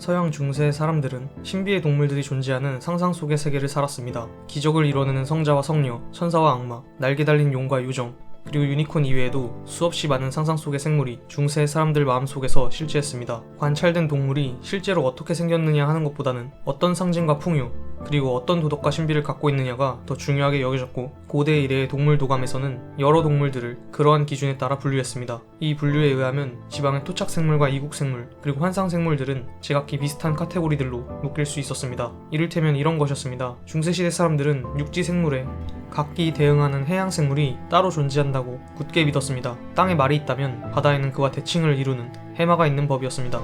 서양 중세의 사람들은 신비의 동물들이 존재하는 상상 속의 세계를 살았습니다. 기적을 이뤄내는 성자와 성녀, 천사와 악마, 날개 달린 용과 요정, 그리고 유니콘 이외에도 수없이 많은 상상 속의 생물이 중세의 사람들 마음속에서 실제했습니다. 관찰된 동물이 실제로 어떻게 생겼느냐 하는 것보다는 어떤 상징과 풍요, 그리고 어떤 도덕과 신비를 갖고 있느냐가 더 중요하게 여겨졌고, 고대 이래의 동물 도감에서는 여러 동물들을 그러한 기준에 따라 분류했습니다. 이 분류에 의하면 지방의 토착생물과 이국생물, 그리고 환상생물들은 제각기 비슷한 카테고리들로 묶일 수 있었습니다. 이를테면 이런 것이었습니다. 중세시대 사람들은 육지생물에 각기 대응하는 해양생물이 따로 존재한다고 굳게 믿었습니다. 땅에 말이 있다면 바다에는 그와 대칭을 이루는 해마가 있는 법이었습니다.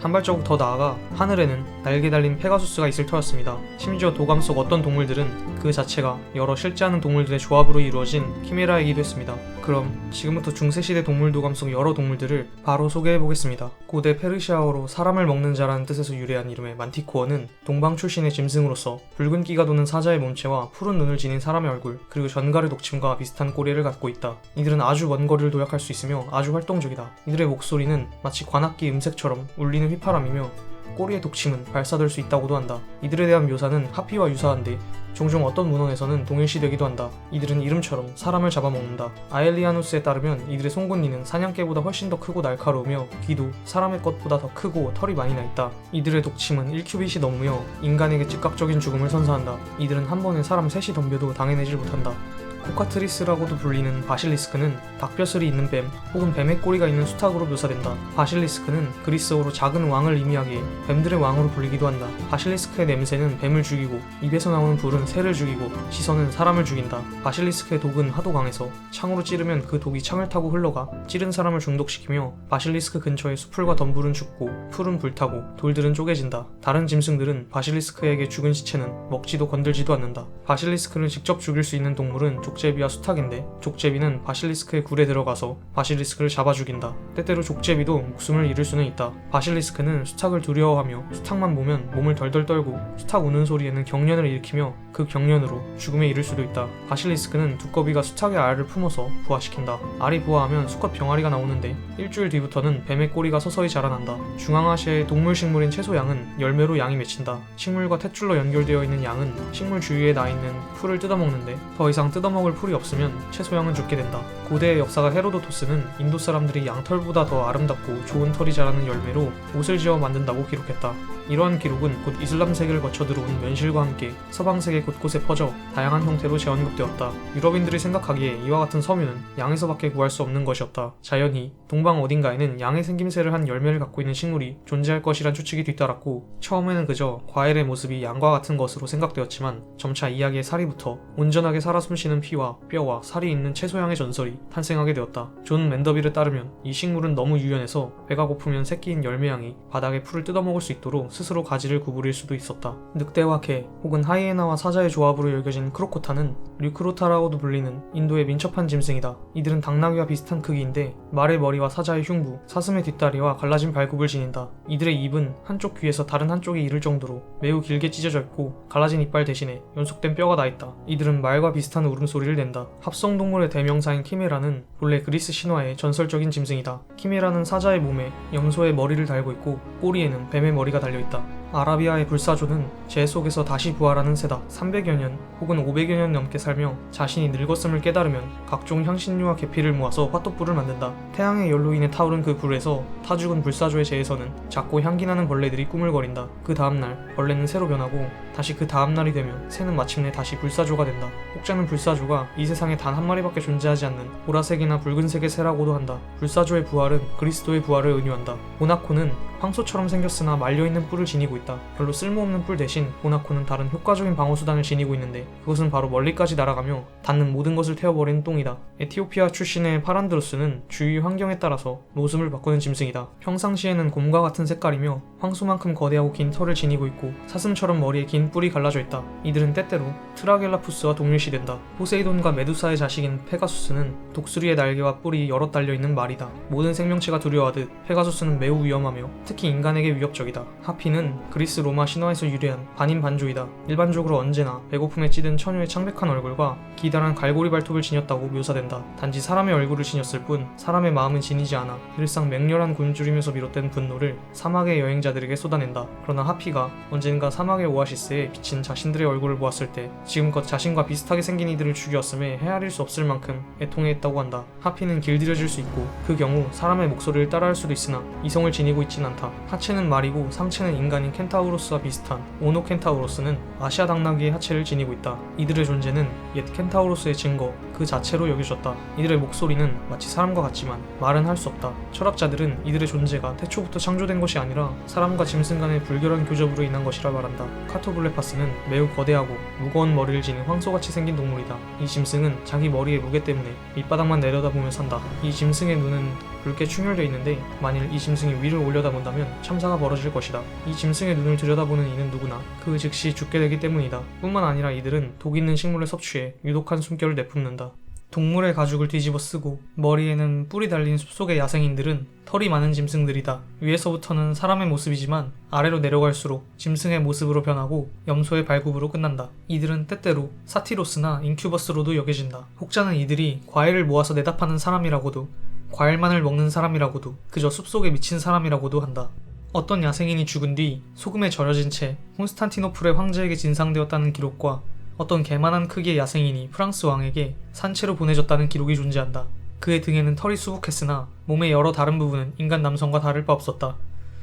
한 발자국 더 나아가 하늘에는 날개 달린 페가수스가 있을 터였습니다. 심지어 도감 속 어떤 동물들은 그 자체가 여러 실제하는 동물들의 조합으로 이루어진 키메라이기도 했습니다. 그럼 지금부터 중세시대 동물 도감 속 여러 동물들을 바로 소개해보겠습니다. 고대 페르시아어로 사람을 먹는 자라는 뜻에서 유래한 이름의 만티코어는 동방 출신의 짐승으로서 붉은 끼가 도는 사자의 몸체와 푸른 눈을 지닌 사람의 얼굴, 그리고 전갈의 독침과 비슷한 꼬리를 갖고 있다. 이들은 아주 먼 거리를 도약할 수 있으며 아주 활동적이다. 이들의 목소리는 마치 관악기 음색처럼 울리는 휘파람이며 꼬리의 독침은 발사될 수 있다고도 한다. 이들에 대한 묘사는 하피와 유사한데 종종 어떤 문헌에서는 동일시되기도 한다. 이들은 이름처럼 사람을 잡아먹는다. 아엘리아누스에 따르면 이들의 송곳니는 사냥개보다 훨씬 더 크고 날카로우며 귀도 사람의 것보다 더 크고 털이 많이 나 있다. 이들의 독침은 1큐빗이 넘으며 인간에게 즉각적인 죽음을 선사한다. 이들은 한 번에 사람 셋이 덤벼도 당해내질 못한다. 코카트리스라고도 불리는 바실리스크는 닭벼슬이 있는 뱀 혹은 뱀의 꼬리가 있는 수탉으로 묘사된다. 바실리스크는 그리스어로 작은 왕을 의미하기에 뱀들의 왕으로 불리기도 한다. 바실리스크의 냄새는 뱀을 죽이고 입에서 나오는 불은 새를 죽이고 시선은 사람을 죽인다. 바실리스크의 독은 하도 강해서 창으로 찌르면 그 독이 창을 타고 흘러가 찌른 사람을 중독시키며 바실리스크 근처의 수풀과 덤불은 죽고 풀은 불타고 돌들은 쪼개진다. 다른 짐승들은 바실리스크에게 죽은 시체는 먹지도 건들지도 않는다. 바실리스크를 직접 죽일 수 있는 동물은 족제비와 수탉인데 족제비는 바실리스크의 굴에 들어가서 바실리스크를 잡아 죽인다. 때때로 족제비도 목숨을 잃을 수는 있다. 바실리스크는 수탉을 두려워하며 수탉만 보면 몸을 덜덜 떨고 수탉 우는 소리에는 경련을 일으키며 그 경련으로 죽음에 이를 수도 있다. 바실리스크는 두꺼비가 수탉의 알을 품어서 부화시킨다. 알이 부화하면 수컷 병아리가 나오는데 일주일 뒤부터는 뱀의 꼬리가 서서히 자라난다. 중앙아시아의 동물식물인 채소양은 열매로 양이 맺힌다. 식물과 탯줄로 연결되어 있는 양은 식물 주위에 나 있는 풀을 뜯어먹는데 더 이상 뜯어먹을 풀이 없으면 채소양은 죽게 된다. 고대의 역사가 헤로도토스는 인도 사람들이 양털보다 더 아름답고 좋은 털이 자라는 열매로 옷을 지어 만든다고 기록했다. 이러한 기록은 곧 이슬람 세계를 거쳐 들어온 면실과 함께 서방 세계 곳곳에 퍼져 다양한 형태로 재언급되었다. 유럽인들이 생각하기에 이와 같은 섬유는 양에서밖에 구할 수 없는 것이었다. 자연히 동방 어딘가에는 양의 생김새를 한 열매를 갖고 있는 식물이 존재할 것이란 추측이 뒤따랐고, 처음에는 그저 과일의 모습이 양과 같은 것으로 생각되었지만 점차 이야기의 살이부터 온전하게 살아 숨쉬는 피와 뼈와 살이 있는 채소양의 전설이 탄생하게 되었다. 존 맨더빌에 따르면 이 식물은 너무 유연해서 배가 고프면 새끼인 열매양이 바닥에 풀을 뜯어먹을 수 있도록 스스로 가지를 구부릴 수도 있었다. 늑대와 개 혹은 하이에나와 사자의 조합으로 여겨진 크로코타는 류크로타라고도 불리는 인도의 민첩한 짐승이다. 이들은 당나귀와 비슷한 크기인데 말의 머리와 사자의 흉부, 사슴의 뒷다리와 갈라진 발굽을 지닌다. 이들의 입은 한쪽 귀에서 다른 한쪽에 이를 정도로 매우 길게 찢어져 있고 갈라진 이빨 대신에 연속된 뼈가 나 있다. 이들은 말과 비슷한 울음소리를 낸다. 합성동물의 대명사인 키메라는 본래 그리스 신화의 전설적인 짐승이다. 키메라는 사자의 몸에 염소의 머리를 달고 있고 꼬리에는 뱀의 머리가 달려있다. 아라비아의 불사조는 재 속에서 다시 부활하는 새다. 300여 년 혹은 500여 년 넘게 살며 자신이 늙었음을 깨달으면 각종 향신료와 계피를 모아서 화토불을 만든다. 태양의 열로 인해 타오른 그 불에서 타 죽은 불사조의 재에서는 작고 향기나는 벌레들이 꾸물거린다. 그 다음날 벌레는 새로 변하고 다시 그 다음날이 되면 새는 마침내 다시 불사조가 된다. 혹자는 불사조가 이 세상에 단 한 마리밖에 존재하지 않는 보라색이나 붉은색의 새라고도 한다. 불사조의 부활은 그리스도의 부활을 의미한다. 모나코는 황소처럼 생겼으나 말려있는 뿔을 지니고 있다. 별로 쓸모없는 뿔 대신 모나코는 다른 효과적인 방어수단을 지니고 있는데 그것은 바로 멀리까지 날아가며 닿는 모든 것을 태워버리는 똥이다. 에티오피아 출신의 파란드로스는 주위 환경에 따라서 모습을 바꾸는 짐승이다. 평상시에는 곰과 같은 색깔이며 황소만큼 거대하고 긴 털을 지니고 있고 사슴처럼 머리에 긴 뿔이 갈라져 있다. 이들은 때때로 트라겔라푸스와 동일시된다. 포세이돈과 메두사의 자식인 페가수스는 독수리의 날개와 뿔이 여럿 달려있는 말이다. 모든 생명체가 두려워하듯 페가수스는 매우 위험하며 특히 인간에게 위협적이다. 하피는 그리스 로마 신화에서 유래한 반인반조이다. 일반적으로 언제나 배고픔에 찌든 처녀의 창백한 얼굴과 기다란 갈고리 발톱을 지녔다고 묘사된다. 단지 사람의 얼굴을 지녔을 뿐 사람의 마음은 지니지 않아 늘상 맹렬한 굶주리면서 비롯된 분노를 사막의 여행자들에게 쏟아낸다. 그러나 하피가 언젠가 사막의 오아시스에 비친 자신들의 얼굴을 보았을 때 지금껏 자신과 비슷하게 생긴 이들을 죽였음에 헤아릴 수 없을 만큼 애통해했다고 한다. 하피는 길들여질 수 있고 그 경우 사람의 목소리를 따라할 수도 있으나 이성을 지니고 있진 않다. 하체는 말이고 상체는 인간인 켄타우로스와 비슷한 오노 켄타우로스는 아시아 당나귀의 하체를 지니고 있다. 이들의 존재는 옛 켄타우로스의 증거 그 자체로 여겨졌다. 이들의 목소리는 마치 사람과 같지만 말은 할 수 없다. 철학자들은 이들의 존재가 태초부터 창조된 것이 아니라 사람과 짐승 간의 불결한 교접으로 인한 것이라 말한다. 카토블레파스는 매우 거대하고 무거운 머리를 지닌 황소같이 생긴 동물이다. 이 짐승은 자기 머리의 무게 때문에 밑바닥만 내려다보며 산다. 이 짐승의 눈은 붉게 충혈되어 있는데 만일 이 짐승이 위를 올려다본다면 참사가 벌어질 것이다. 이 짐승의 눈을 들여다보는 이는 누구나 그 즉시 죽게 되기 때문이다. 뿐만 아니라 이들은 독 있는 식물을 섭취해 유독한 숨결을 내뿜는다. 동물의 가죽을 뒤집어 쓰고 머리에는 뿔이 달린 숲속의 야생인들은 털이 많은 짐승들이다. 위에서부터는 사람의 모습이지만 아래로 내려갈수록 짐승의 모습으로 변하고 염소의 발굽으로 끝난다. 이들은 때때로 사티로스나 인큐버스로도 여겨진다. 혹자는 이들이 과일을 모아서 내다 파는 사람이라고도 과일만을 먹는 사람이라고도 그저 숲속에 미친 사람이라고도 한다. 어떤 야생인이 죽은 뒤 소금에 절여진 채 콘스탄티노플의 황제에게 진상되었다는 기록과 어떤 개만한 크기의 야생인이 프랑스 왕에게 산채로 보내졌다는 기록이 존재한다. 그의 등에는 털이 수북했으나 몸의 여러 다른 부분은 인간 남성과 다를 바 없었다.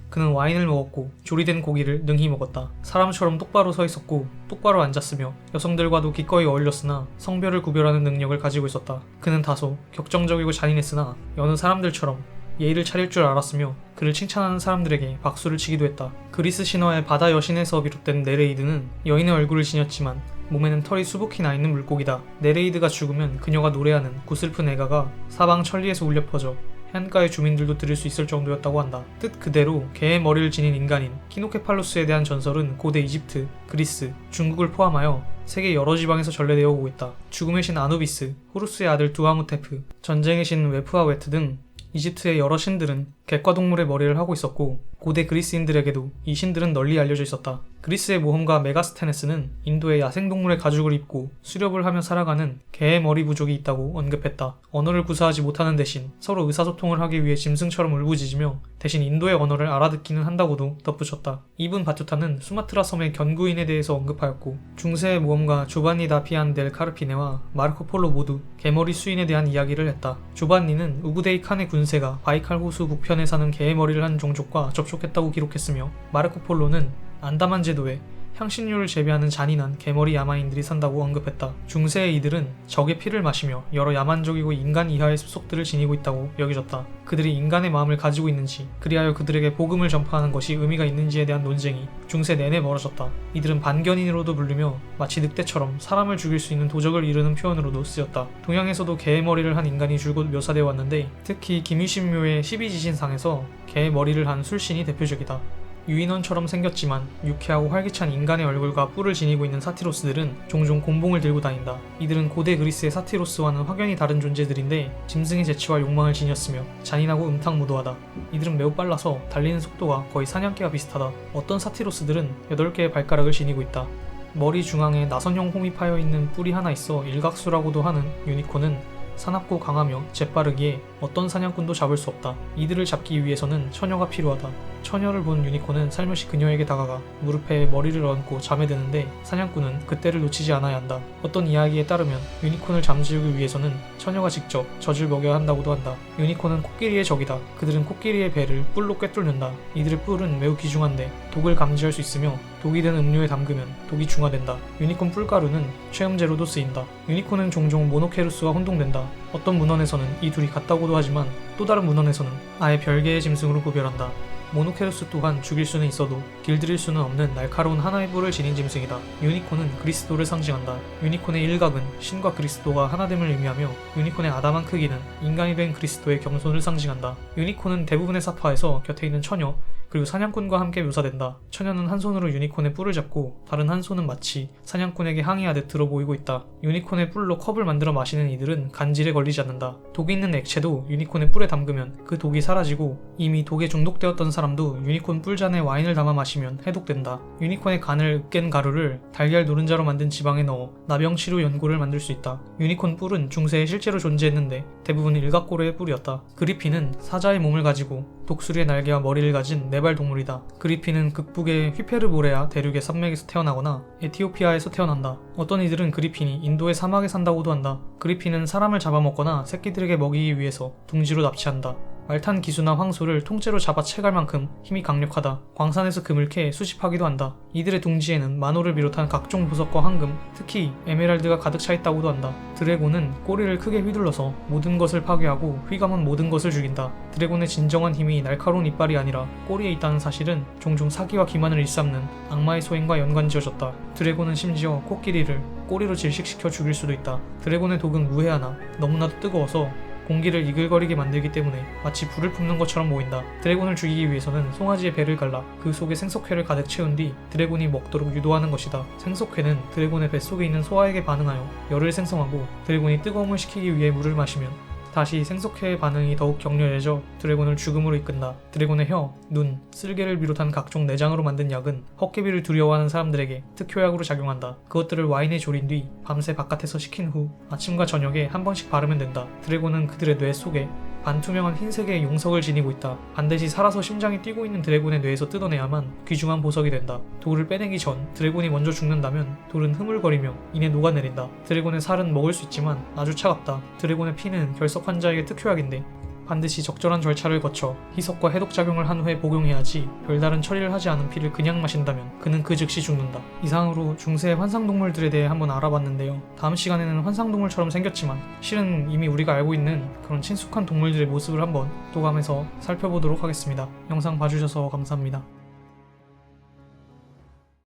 그는 와인을 먹었고 조리된 고기를 능히 먹었다. 사람처럼 똑바로 서 있었고 똑바로 앉았으며 여성들과도 기꺼이 어울렸으나 성별을 구별하는 능력을 가지고 있었다. 그는 다소 격정적이고 잔인했으나 여느 사람들처럼 예의를 차릴 줄 알았으며 그를 칭찬하는 사람들에게 박수를 치기도 했다. 그리스 신화의 바다 여신에서 비롯된 네레이드는 여인의 얼굴을 지녔지만 몸에는 털이 수북히 나 있는 물고기다. 네레이드가 죽으면 그녀가 노래하는 구슬픈 애가가 사방 천리에서 울려 퍼져 해안가의 주민들도 들을 수 있을 정도였다고 한다. 뜻 그대로 개의 머리를 지닌 인간인 키노케팔로스에 대한 전설은 고대 이집트, 그리스, 중국을 포함하여 세계 여러 지방에서 전래되어 오고 있다. 죽음의 신 아누비스, 호루스의 아들 두아무테프, 전쟁의 신 웨프와 웨트 등 이집트의 여러 신들은 객과 동물의 머리를 하고 있었고 고대 그리스인들에게도 이 신들은 널리 알려져 있었다. 그리스의 모험가 메가스테네스는 인도의 야생동물의 가죽을 입고 수렵을 하며 살아가는 개의 머리 부족이 있다고 언급했다. 언어를 구사하지 못하는 대신 서로 의사소통을 하기 위해 짐승처럼 울부짖으며 대신 인도의 언어를 알아듣기는 한다고도 덧붙였다. 이분 바투타는 수마트라 섬의 견구인에 대해서 언급하였고 중세의 모험가 조반니 다 피안 델 카르피네와 마르코폴로 모두 개머리 수인에 대한 이야기를 했다. 조반니는 우구데이 칸의 군세가 바이칼 호수 북편에 사는 개의 머리를 한 종족과 접촉했다고 기록했으며 마르코폴로는 안다만 제도에 향신료를 재배하는 잔인한 개머리 야만인들이 산다고 언급했다. 중세의 이들은 적의 피를 마시며 여러 야만적이고 인간 이하의 습속들을 지니고 있다고 여겨졌다. 그들이 인간의 마음을 가지고 있는지 그리하여 그들에게 복음을 전파하는 것이 의미가 있는지에 대한 논쟁이 중세 내내 벌어졌다. 이들은 반견인으로도 불리며 마치 늑대처럼 사람을 죽일 수 있는 도적을 이르는 표현으로도 쓰였다. 동양에서도 개의 머리를 한 인간이 줄곧 묘사되어 왔는데 특히 김유신묘의 12지신상에서 개의 머리를 한 술신이 대표적이다. 유인원처럼 생겼지만 유쾌하고 활기찬 인간의 얼굴과 뿔을 지니고 있는 사티로스들은 종종 곤봉을 들고 다닌다. 이들은 고대 그리스의 사티로스와는 확연히 다른 존재들인데 짐승의 재치와 욕망을 지녔으며 잔인하고 음탕무도하다. 이들은 매우 빨라서 달리는 속도가 거의 사냥개와 비슷하다. 어떤 사티로스들은 8개의 발가락을 지니고 있다. 머리 중앙에 나선형 홈이 파여있는 뿔이 하나 있어 일각수라고도 하는 유니콘은 사납고 강하며 재빠르기에 어떤 사냥꾼도 잡을 수 없다. 이들을 잡기 위해서는 처녀가 필요하다. 처녀를 본 유니콘은 살며시 그녀에게 다가가 무릎에 머리를 얹고 잠에 드는데 사냥꾼은 그때를 놓치지 않아야 한다. 어떤 이야기에 따르면 유니콘을 잠재우기 위해서는 처녀가 직접 젖을 먹여야 한다고도 한다. 유니콘은 코끼리의 적이다. 그들은 코끼리의 배를 뿔로 꿰뚫는다. 이들의 뿔은 매우 귀중한데 독을 감지할 수 있으며 독이 든 음료에 담그면 독이 중화된다. 유니콘 뿔가루는 최음제로도 쓰인다. 유니콘은 종종 모노케루스와 혼동된다. 어떤 문헌에서는 이 둘이 같다고도 하지만 또 다른 문헌에서는 아예 별개의 짐승으로 구별한다. 모노케루스 또한 죽일 수는 있어도 길들일 수는 없는 날카로운 하나의 뿔을 지닌 짐승이다. 유니콘은 그리스도를 상징한다. 유니콘의 일각은 신과 그리스도가 하나됨을 의미하며 유니콘의 아담한 크기는 인간이 된 그리스도의 겸손을 상징한다. 유니콘은 대부분의 사파에서 곁에 있는 처녀, 그리고 사냥꾼과 함께 묘사된다. 처녀는 한 손으로 유니콘의 뿔을 잡고 다른 한 손은 마치 사냥꾼에게 항의하듯 들어 보이고 있다. 유니콘의 뿔로 컵을 만들어 마시는 이들은 간질에 걸리지 않는다. 독이 있는 액체도 유니콘의 뿔에 담그면 그 독이 사라지고 이미 독에 중독되었던 사람도 유니콘 뿔잔에 와인을 담아 마시면 해독된다. 유니콘의 간을 으깬 가루를 달걀 노른자로 만든 지방에 넣어 나병치료 연고를 만들 수 있다. 유니콘 뿔은 중세에 실제로 존재했는데 대부분 일각고래의 뿔이었다. 그리핀은 사자의 몸을 가지고 독수리의 날개와 머리를 가진 네발 동물이다. 그리핀은 극북의 휘페르보레아 대륙의 산맥에서 태어나거나 에티오피아에서 태어난다. 어떤 이들은 그리핀이 인도의 사막에 산다고도 한다. 그리핀은 사람을 잡아먹거나 새끼들에게 먹이기 위해서 둥지로 납치한다. 말탄 기수나 황소를 통째로 잡아 채갈 만큼 힘이 강력하다. 광산에서 금을 캐 수집하기도 한다. 이들의 둥지에는 만호를 비롯한 각종 보석과 황금, 특히 에메랄드가 가득 차 있다고도 한다. 드래곤은 꼬리를 크게 휘둘러서 모든 것을 파괴하고 휘감은 모든 것을 죽인다. 드래곤의 진정한 힘이 날카로운 이빨이 아니라 꼬리에 있다는 사실은 종종 사기와 기만을 일삼는 악마의 소행과 연관지어졌다. 드래곤은 심지어 코끼리를 꼬리로 질식시켜 죽일 수도 있다. 드래곤의 독은 무해하나 너무나도 뜨거워서 공기를 이글거리게 만들기 때문에 마치 불을 뿜는 것처럼 보인다. 드래곤을 죽이기 위해서는 송아지의 배를 갈라 그 속에 생석회를 가득 채운 뒤 드래곤이 먹도록 유도하는 것이다. 생석회는 드래곤의 뱃속에 있는 소화액에 반응하여 열을 생성하고 드래곤이 뜨거움을 식히기 위해 물을 마시면 다시 생석회의 반응이 더욱 격렬해져 드래곤을 죽음으로 이끈다. 드래곤의 혀, 눈, 쓸개를 비롯한 각종 내장으로 만든 약은 헛개비를 두려워하는 사람들에게 특효약으로 작용한다. 그것들을 와인에 졸인 뒤 밤새 바깥에서 식힌 후 아침과 저녁에 한 번씩 바르면 된다. 드래곤은 그들의 뇌 속에 반투명한 흰색의 용석을 지니고 있다. 반드시 살아서 심장이 뛰고 있는 드래곤의 뇌에서 뜯어내야만 귀중한 보석이 된다. 돌을 빼내기 전 드래곤이 먼저 죽는다면 돌은 흐물거리며 이내 녹아내린다. 드래곤의 살은 먹을 수 있지만 아주 차갑다. 드래곤의 피는 결석 환자에게 특효약인데 반드시 적절한 절차를 거쳐 희석과 해독작용을 한 후에 복용해야지 별다른 처리를 하지 않은 피를 그냥 마신다면 그는 그 즉시 죽는다. 이상으로 중세의 환상동물들에 대해 한번 알아봤는데요. 다음 시간에는 환상동물처럼 생겼지만 실은 이미 우리가 알고 있는 그런 친숙한 동물들의 모습을 한번 도감해서 살펴보도록 하겠습니다. 영상 봐주셔서 감사합니다.